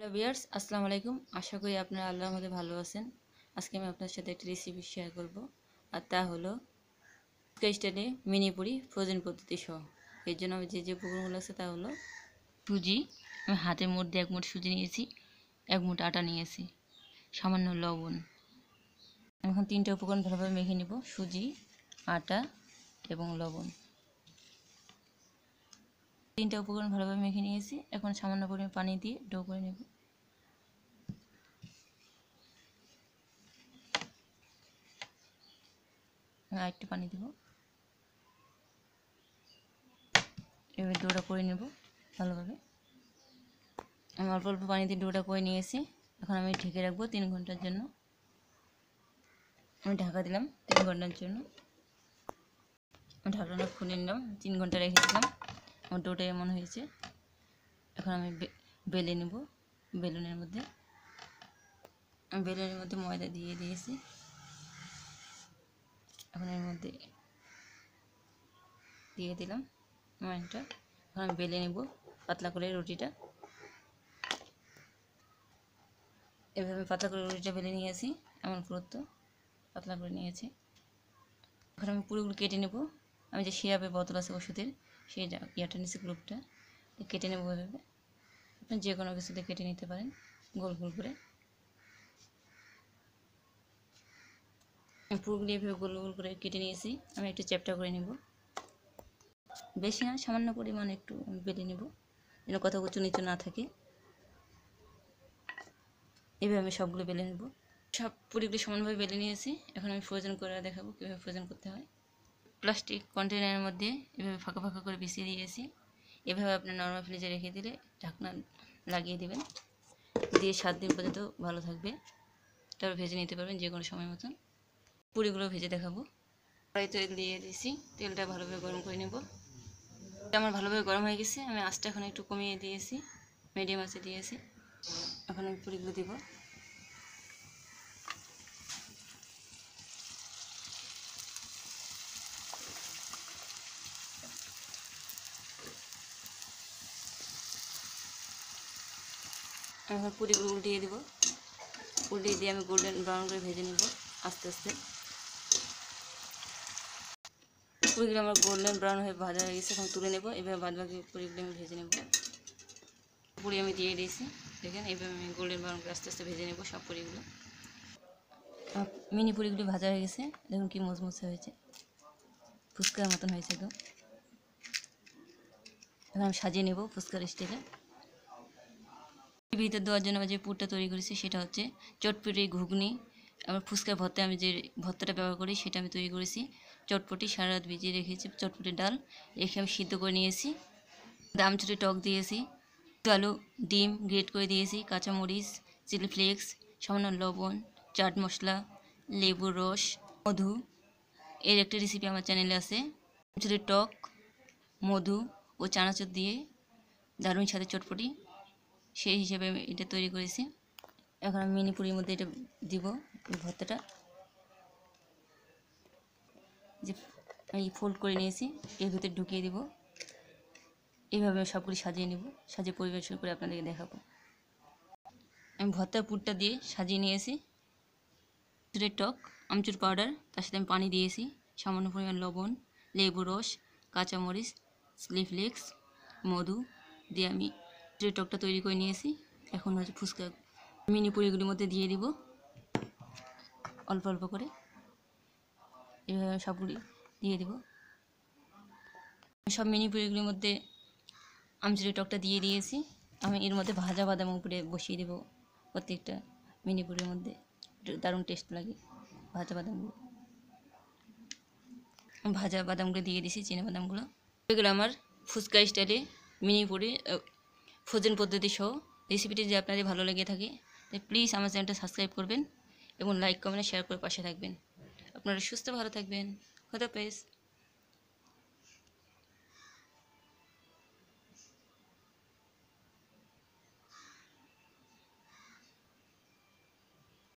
Hello viewers, আসসালামু আলাইকুম। আশা করি আপনারা আল্লাহর মধ্যে ভালো আছেন। আজকে আমি আপনার সাথে একটা রেসিপি শেয়ার করব, আর তা হলো স্টাইলে মিনি পুরি ফ্রোজেন পদ্ধতি সহ। এর জন্য আমি যে উপকরণগুলো আছে তা হলো সুজি। আমি হাতের মধ্যে 1 মুঠ সুজি নিয়েছি, 1 মুঠ আটা নিয়েছি, সামান্য লবণ। এখন 3টা উপকরণ ভালোভাবে মেখে নেব: সুজি, আটা এবং লবণ। 3টা উপকরণ ভালোভাবে মেখে নিয়েছি। এখন সামান্য পরিমাণে পানি দিয়ে ডো করে নেব। আর একটু পানি দেব। এবার ডোটা করে নেব ভালোভাবে। আমি অল্প অল্প পানি দিয়ে ডোটা করে নিয়েছি। এখন আমি ঢেকে রাখবো 3 ঘন্টার জন্য। আমি ঢাকা দিলাম 3 ঘন্টার জন্য। আমি ঢাকনাটা খুলে নিলাম, 3 ঘন্টা রেখেছিলাম। আমার ডোটা এমন হয়েছে। এখন আমি বেলে নেব। বেলুনের মধ্যে ময়দা দিয়ে দিয়েছি। এখন এর মধ্যে দিয়ে দিলাম ময়দাটা। এখন আমি বেলে নেব পাতলা করে রুটিটা। এভাবে পাতলা করে রুটিটা বেলে নিয়েছি। এমন পুরুত্ব পাতলা করে নিয়েছি। এখন আমি পুরোগুলো কেটে নেব। আমি যে সিরাপের বোতল আছে ওষুধের, সেই ইয়াটা নিচে গ্লুপটা কেটে নেব। এভাবে আপনি যে কোনো কিছুতে কেটে নিতে পারেন গোল গোল করে। পুরোগুলো এভাবে গোল গোল করে কেটে নিয়েছি। আমি একটু চ্যাপটা করে নেব, বেশি না, সামান্য পরিমাণ একটু বেলে নেব যেন কোথাও উঁচু নিচু না থাকে। এভাবে আমি সবগুলো বেলে নেব। সব পুরিগুলো সমানভাবে বেলে নিয়েছি। এখন আমি ফ্রোজেন করে দেখাবো কীভাবে ফ্রোজেন করতে হয়। প্লাস্টিক কন্টেনারের মধ্যে এভাবে ফাঁকা ফাঁকা করে বিছিয়ে দিয়েছি। এভাবে আপনি নর্মাল ফ্রিজে রেখে দিলে ঢাকনা লাগিয়ে দেবেন, দিয়ে 7 দিন পর্যন্ত ভালো থাকবে। তারপর ভেজে নিতে পারবেন যে কোনো সময় মতন। পুরিগুলো ভেজে দেখাবো। কড়াই তেল দিয়ে দিয়েছি, তেলটা ভালোভাবে গরম করে নেব। আমার ভালোভাবে গরম হয়ে গেছে। আমি আঁচটা এখন একটু কমিয়ে দিয়েছি, মিডিয়াম আঁচে দিয়েছি। এখন আমি পুরিগুলো দিব। এখন পুরিগুলো উল্টিয়ে দিব। উল্টিয়ে দিয়ে আমি গোল্ডেন ব্রাউন করে ভেজে নেব আস্তে আস্তে। পুরিগুলো আমার গোল্ডেন ব্রাউন হয়ে ভাজা হয়ে গেছে। এখন তুলে নেব। এভাবে বাদবাকি পুরিগুলো আমি ভেজে নেব। পুরি আমি দিয়ে দিয়েছি, দেখেন এইভাবে আমি গোল্ডেন ব্রাউন করে আস্তে আস্তে ভেজে নেব সব পুরিগুলো। মিনি পুরিগুলো ভাজা হয়ে গেছে, দেখুন কি মুচমুচে হয়েছে, ফুচকার মতন হয়েছে একদম। এখন আমি সাজিয়ে নেব ফুচকার স্টাইলে। ভিতর দেওয়ার জন্য যে পুরটা তৈরি করেছি সেটা হচ্ছে চটপটি, ঘুগনি। আবার ফুচকা ভর্তা, আমি যে ভর্তাটা ব্যবহার করি সেটা আমি তৈরি করেছি। চটপটি সারা রাত ভিজিয়ে রেখেছি, চটপটির ডাল রেখে আমি সিদ্ধ করে নিয়েছি। আমচুরি টক দিয়েছি, আলু, ডিম গ্রেট করে দিয়েছি, কাঁচামরিচ, চিলি ফ্লেক্স, সামান্য লবণ, চাট মশলা, লেবুর রস, মধু। এর একটা রেসিপি আমার চ্যানেলে আছে। আমচুরি টক, মধু ও চানাচুর দিয়ে দারুণ সাথে চটপটি, সেই হিসেবে আমি এটা তৈরি করেছি। এখন আমি মিনি পুরির মধ্যে এটা দিব, এই ভর্তাটা যে আমি ফোল্ড করে নিয়েছি এর ভিতরে ঢুকিয়ে দিব। এইভাবে আমি সবগুলি সাজিয়ে নেব, সাজিয়ে পরিবেশন করে আপনাদেরকে দেখাবো। আমি ভর্তার পুরটা দিয়ে সাজিয়ে নিয়েছি। আমচুরের টক, আমচুর পাউডার, তার সাথে আমি পানি দিয়েছি, সামান্য পরিমাণ লবণ, লেবু রস, কাঁচামরিচ, চিলি ফ্লেক্স, মধু দিয়ে আমি আমচুরের টকটা তৈরি করে নিয়েছি। এখন হচ্ছে ফুচকা মিনি পুরিগুলির মধ্যে দিয়ে দিব অল্প অল্প করে। এভাবে সবগুলি দিয়ে দিব। সব মিনি পুরিগুলির মধ্যে আমচুরি টকটা দিয়ে দিয়েছি। আমি এর মধ্যে ভাজা বাদাম উপরে বসিয়ে দেবো প্রত্যেকটা মিনি পুরির মধ্যে, দারুণ টেস্ট লাগে ভাজা বাদামগুলো। ভাজা বাদামগুলো দিয়ে দিয়েছি, চিনা বাদামগুলো। এগুলো আমার ফুচকা স্টাইলে মিনি পুরি ফ্রোজেন পদ্ধতি সহ রেসিপিটি যদি আপনাদের ভালো লেগে থাকে তাহলে প্লিজ আমার চ্যানেলটা সাবস্ক্রাইব করবেন এবং লাইক কমেন্ট শেয়ার করে পাশে থাকবেন। আপনারা সুস্থ ভালো থাকবেন। খোদা হাফেজ।